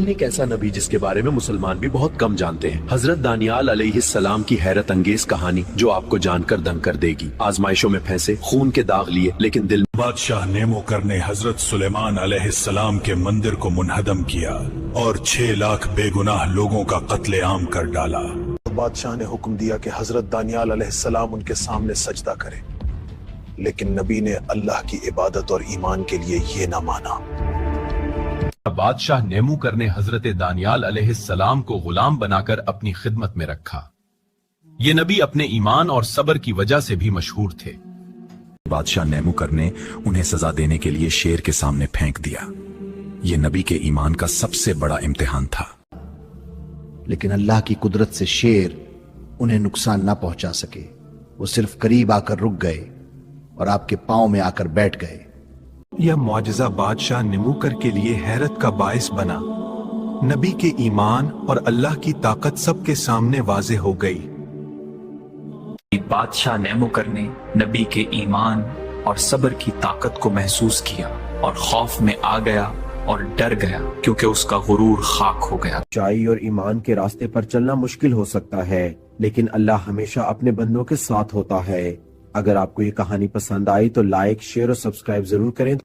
ایک ایسا نبی جس کے بارے میں مسلمان بھی بہت کم جانتے ہیں، حضرت دانیال علیہ السلام کی حیرت انگیز کہانی جو آپ کو جان کر دنگ کر دے گی۔ آزمائشوں میں پھنسے، خون کے داغ لیے، لیکن دل بادشاہ نیموکر نے حضرت سلیمان علیہ السلام کے مندر کو منہدم کیا اور 6 لاکھ بے گناہ لوگوں کا قتل عام کر ڈالا۔ بادشاہ نے حکم دیا کہ حضرت دانیال علیہ السلام ان کے سامنے سجدہ کرے، لیکن نبی نے اللہ کی عبادت اور ایمان کے لیے یہ نہ مانا۔ بادشاہ نیموکر نے حضرت دانیال علیہ السلام کو غلام بنا کر اپنی خدمت میں رکھا۔ یہ نبی اپنے ایمان اور صبر کی وجہ سے بھی مشہور تھے۔ بادشاہ نیموکر نے انہیں سزا دینے کے لیے شیر کے سامنے پھینک دیا۔ یہ نبی کے ایمان کا سب سے بڑا امتحان تھا۔ لیکن اللہ کی قدرت سے شیر انہیں نقصان نہ پہنچا سکے۔ وہ صرف قریب آ کر رک گئے اور آپ کے پاؤں میں آ کر بیٹھ گئے۔ یہ معجزہ بادشاہ نیموکر کے لیے حیرت کا باعث بنا۔ نبی کے ایمان اور اللہ کی طاقت سب کے سامنے واضح ہو گئی۔ بادشاہ نیموکر نے نبی کے ایمان اور صبر کی طاقت کو محسوس کیا اور خوف میں آ گیا اور ڈر گیا، کیونکہ اس کا غرور خاک ہو گیا۔ سچائی اور ایمان کے راستے پر چلنا مشکل ہو سکتا ہے، لیکن اللہ ہمیشہ اپنے بندوں کے ساتھ ہوتا ہے۔ اگر آپ کو یہ کہانی پسند آئی تو لائک، شیئر اور سبسکرائب ضرور کریں۔